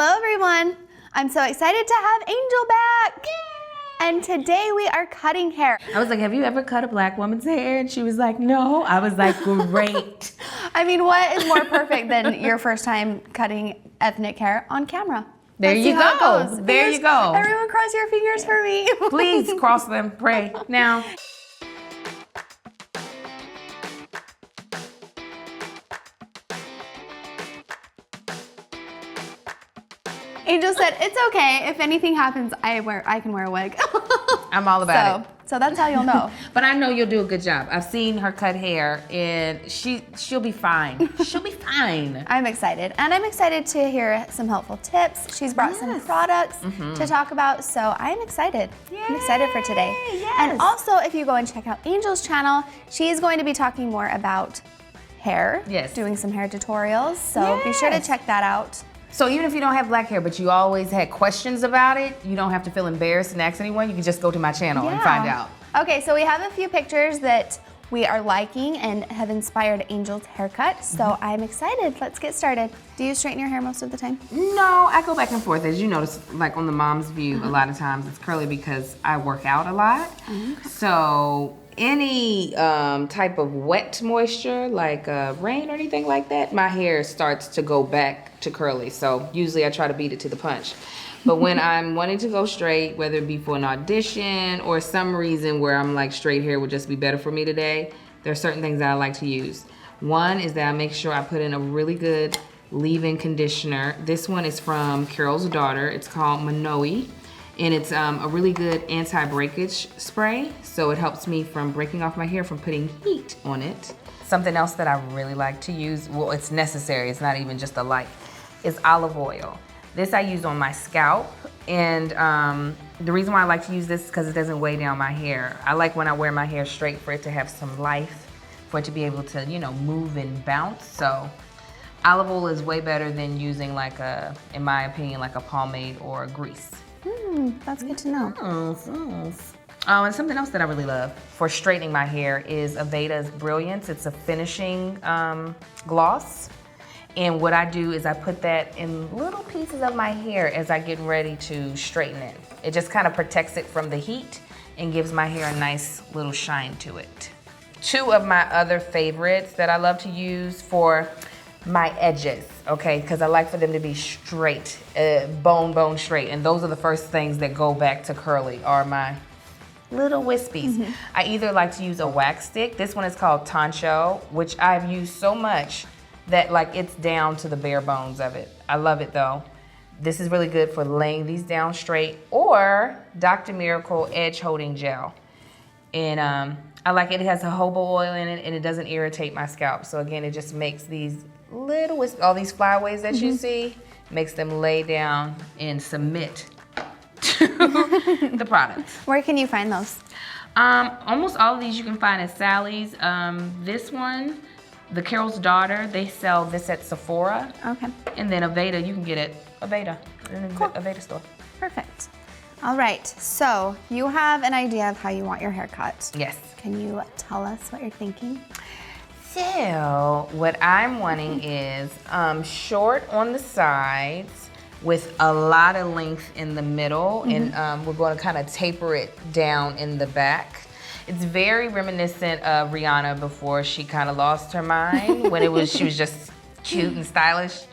Hello everyone! I'm so excited to have Angel back! Yay! And today we are cutting hair. I was like, have you ever cut a black woman's hair? And she was like, no. I was like, great. I mean, what is more perfect than your first time cutting ethnic hair on camera? There you go. There you go. Everyone cross your fingers for me. Please cross them, pray. Now. Angel said, it's okay. If anything happens, I can wear a wig. I'm all about it. So that's how you'll know. But I know you'll do a good job. I've seen her cut hair and she'll be fine. She'll be fine. I'm excited. And I'm excited to hear some helpful tips. She's brought some products to talk about, so I'm excited. Yay. I'm excited for today. Yes. And also, if you go and check out Angel's channel, she's going to be talking more about hair. Yes. Doing some hair tutorials, so be sure to check that out. So even if you don't have black hair, but you always had questions about it, you don't have to feel embarrassed and ask anyone. You can just go to my channel and find out. Okay, so we have a few pictures that we are liking and have inspired Angel's haircut, so I'm excited. Let's get started. Do you straighten your hair most of the time? No, I go back and forth. As you notice, like on the mom's view, a lot of times it's curly because I work out a lot. So any type of wet moisture, like rain or anything like that, my hair starts to go back to curly. So usually I try to beat it to the punch. But when I'm wanting to go straight, whether it be for an audition or some reason where I'm like straight hair would just be better for me today, there are certain things that I like to use. One is that I make sure I put in a really good leave-in conditioner. This one is from Carol's Daughter. It's called Manoe. And it's a really good anti-breakage spray. So it helps me from breaking off my hair from putting heat on it. Something else that I really like to use, well, it's necessary, it's not even just a like, is olive oil. This I use on my scalp, and the reason why I like to use this is because it doesn't weigh down my hair. I like when I wear my hair straight for it to have some life, for it to be able to, you know, move and bounce. So olive oil is way better than using like a, in my opinion, like a pomade or a grease. That's good to know. Oh, and something else that I really love for straightening my hair is Aveda's Brilliance. It's a finishing gloss. And what I do is I put that in little pieces of my hair as I get ready to straighten it. It just kind of protects it from the heat and gives my hair a nice little shine to it. Two of my other favorites that I love to use for my edges, okay, because I like for them to be straight, bone straight. And those are the first things that go back to curly are my little wispies. I either like to use a wax stick. This one is called Tancho, which I've used so much that like it's down to the bare bones of it. I love it though. This is really good for laying these down straight, or Dr. Miracle Edge Holding Gel. And I like it. It has a jojoba oil in it and it doesn't irritate my scalp. So again, it just makes these little wisps, all these flyaways that you see, makes them lay down and submit to the products. Where can you find those? Almost all of these you can find at Sally's. This one, the Carol's Daughter, they sell this at Sephora. Okay. And then Aveda, you can get it Aveda, in the Aveda store. Perfect. All right, so you have an idea of how you want your hair cut. Yes. Can you tell us what you're thinking? So, what I'm wanting is short on the sides with a lot of length in the middle, and we're going to kind of taper it down in the back. It's very reminiscent of Rihanna before she kind of lost her mind, when she was just cute and stylish.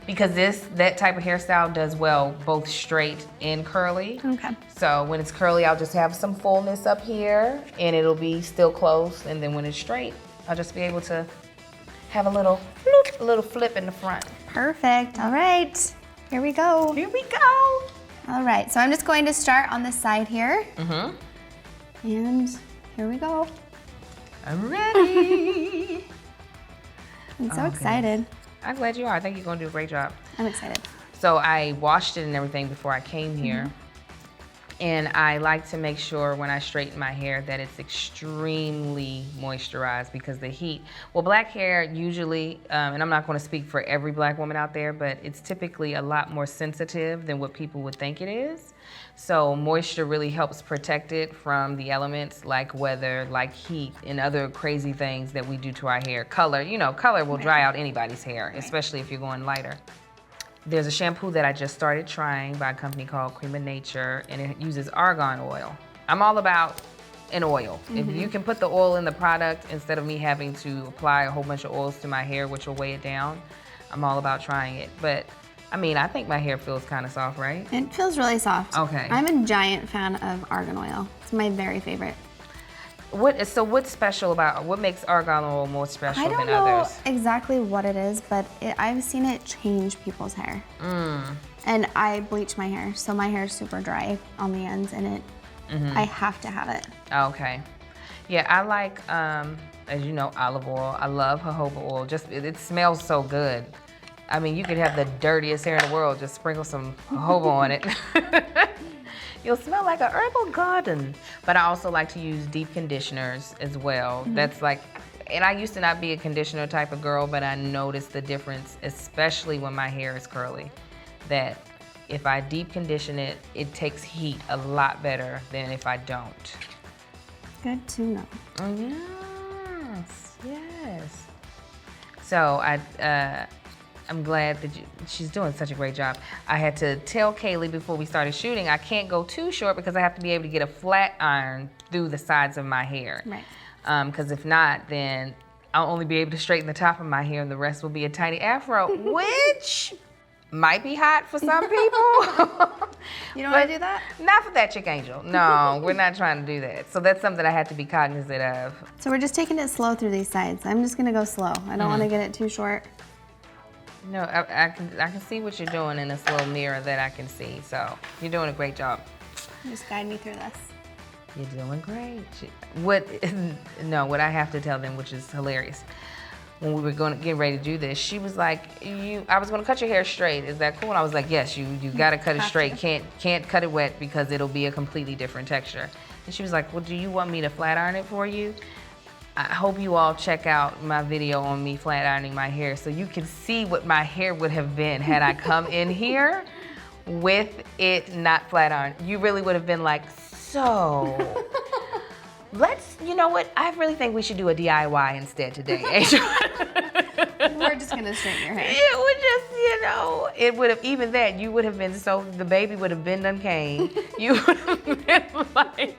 Because that type of hairstyle does well both straight and curly. Okay. So when it's curly, I'll just have some fullness up here, and it'll be still close. And then when it's straight, I'll just be able to have a little flip in the front. Perfect. All right. Here we go. Here we go. All right. So I'm just going to start on the side here. And here we go. I'm ready. I'm so excited. I'm glad you are. I think you're going to do a great job. I'm excited. So I washed it and everything before I came here. And I like to make sure when I straighten my hair that it's extremely moisturized, because the heat, well, black hair usually, and I'm not going to speak for every black woman out there, but it's typically a lot more sensitive than what people would think it is. So moisture really helps protect it from the elements like weather, like heat, and other crazy things that we do to our hair. Color, you know, color will dry out anybody's hair, especially if you're going lighter. There's a shampoo that I just started trying by a company called Cream of Nature, and it uses argan oil. I'm all about an oil. If you can put the oil in the product instead of me having to apply a whole bunch of oils to my hair, which will weigh it down, I'm all about trying it. But I mean, I think my hair feels kind of soft, right? It feels really soft. Okay. I'm a giant fan of argan oil. It's my very favorite. So what's special about, what makes argan oil more special I don't than know others? exactly what it is, but I've seen it change people's hair. And I bleach my hair, so my hair is super dry on the ends, and I have to have it. Okay. Yeah, I like, as you know, olive oil. I love jojoba oil. Just it smells so good. I mean, you could have the dirtiest hair in the world, just sprinkle some jojoba on it. You'll smell like an herbal garden. But I also like to use deep conditioners as well. That's like, and I used to not be a conditioner type of girl, but I noticed the difference, especially when my hair is curly, that if I deep condition it, it takes heat a lot better than if I don't. Good to know. Oh, yes, yes. So I'm glad that she's doing such a great job. I had to tell Kayli before we started shooting, I can't go too short because I have to be able to get a flat iron through the sides of my hair. Right. Because if not, then I'll only be able to straighten the top of my hair and the rest will be a tiny afro, which might be hot for some people. You don't want to do that? Not for that chick angel. No, we're not trying to do that. So that's something I have to be cognizant of. So we're just taking it slow through these sides. I'm just gonna go slow. I don't want to get it too short. No, I can see what you're doing in this little mirror that I can see. So you're doing a great job. Just guide me through this. You're doing great. What I have to tell them, which is hilarious. When we were get ready to do this, she was like, I was gonna cut your hair straight. Is that cool? And I was like, yes, you gotta cut it straight. Can't cut it wet because it'll be a completely different texture. And she was like, well, do you want me to flat iron it for you? I hope you all check out my video on me flat ironing my hair so you can see what my hair would have been had I come in here with it not flat ironed. You really would have been like, so you know what? I really think we should do a DIY instead today, Angel. We're just gonna straighten your hair. It would just, it would have, even that, you would have been the baby would have been done came. You would have been like,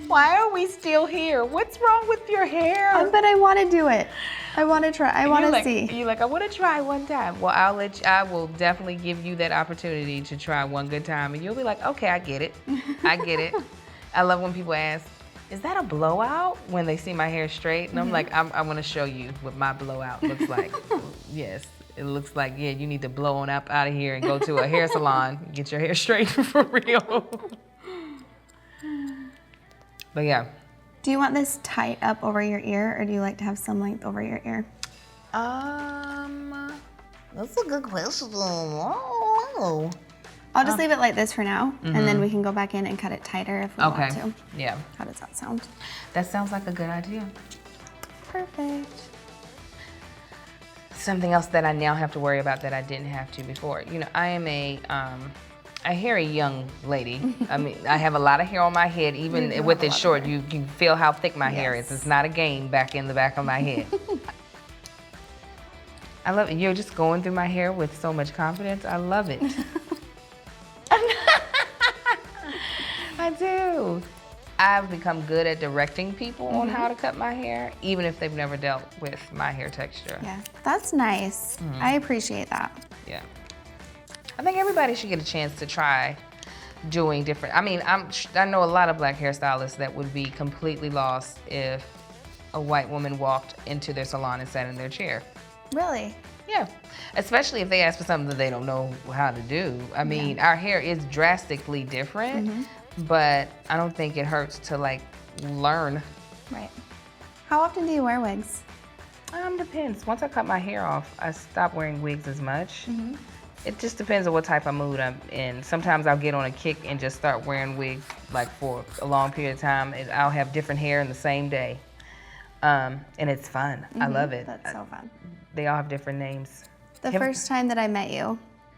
why are we still here? What's wrong with your hair? But I want to do it. I want to try. I want to see. You're like, I want to try one time. Well, I will definitely give you that opportunity to try one good time, and you'll be like, okay, I get it. I get it. I love when people ask, is that a blowout? When they see my hair straight, and I'm like, I'm going to show you what my blowout looks like. Yes, it looks like, yeah, you need to blow on up out of here and go to a hair salon, get your hair straight for real. But yeah. Do you want this tight up over your ear, or do you like to have some length over your ear? That's a good question. Oh. I'll just leave it like this for now, and then we can go back in and cut it tighter if we want to. Yeah. How does that sound? That sounds like a good idea. Perfect. Something else that I now have to worry about that I didn't have to before. I am a hairy young lady. I mean, I have a lot of hair on my head, even with it short. You can feel how thick my hair is. It's not a game back in the back of my head. I love it. You're just going through my hair with so much confidence. I love it. I do. I've become good at directing people on how to cut my hair, even if they've never dealt with my hair texture. Yeah, that's nice. I appreciate that. Yeah. I think everybody should get a chance to try doing different. I mean, I know a lot of black hairstylists that would be completely lost if a white woman walked into their salon and sat in their chair. Really? Yeah, especially if they ask for something that they don't know how to do. I mean, our hair is drastically different, but I don't think it hurts to learn. Right. How often do you wear wigs? Depends. Once I cut my hair off, I stop wearing wigs as much. It just depends on what type of mood I'm in. Sometimes I'll get on a kick and just start wearing wigs for a long period of time, and I'll have different hair in the same day. And it's fun. I love it. That's so fun. They all have different names. The first time that I met you,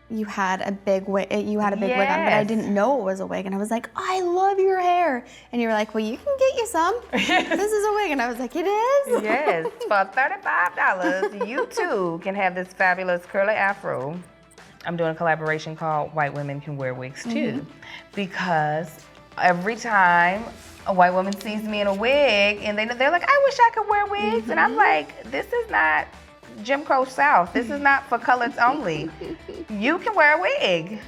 you had a big wig. You had a big wig on, but I didn't know it was a wig, and I was like, I love your hair. And you were like, well, you can get you some. This is a wig, and I was like, it is. Yes, for $35, you too can have this fabulous curly afro. I'm doing a collaboration called White Women Can Wear Wigs Too. Because every time a white woman sees me in a wig and they're like, I wish I could wear wigs. And I'm like, this is not Jim Crow South. This is not for coloreds only. You can wear a wig.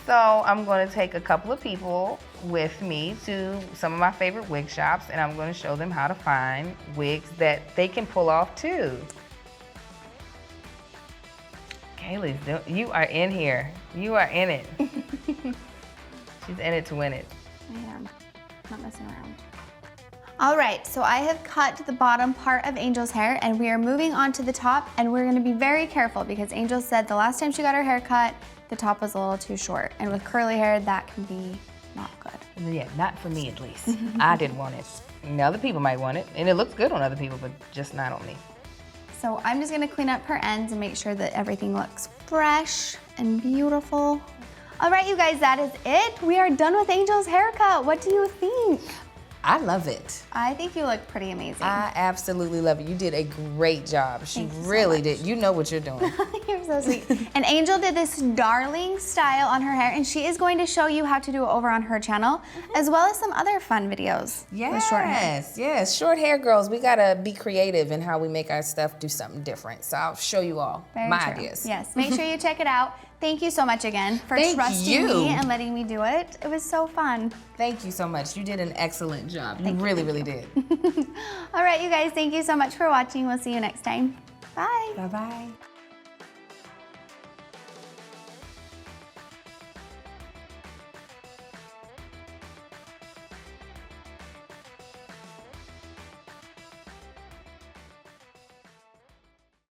So I'm going to take a couple of people with me to some of my favorite wig shops, and I'm going to show them how to find wigs that they can pull off too. Kayli's you are in here. You are in it. She's in it to win it. I am. Not messing around. All right, so I have cut the bottom part of Angel's hair and we are moving on to the top, and we're gonna be very careful because Angel said the last time she got her hair cut, the top was a little too short. And with curly hair, that can be not good. Yeah, not for me at least. I didn't want it. And other people might want it, and it looks good on other people, but just not on me. So I'm just gonna clean up her ends and make sure that everything looks fresh and beautiful. All right, you guys, that is it. We are done with Angel's haircut. What do you think? I love it. I think you look pretty amazing. I absolutely love it. You did a great job. She Thank you so really much. did. You know what you're doing. You're so sweet. And Angel did this darling style on her hair, and she is going to show you how to do it over on her channel, as well as some other fun videos with short hair. Yes. Short hair girls, we gotta be creative in how we make our stuff do something different. So I'll show you all my ideas. Yes, make sure you check it out. Thank you so much again for Thank trusting you. me and letting me do it. It was so fun. Thank you so much. You did an excellent job. You really did. All right, you guys, thank you so much for watching. We'll see you next time. Bye. Bye-bye.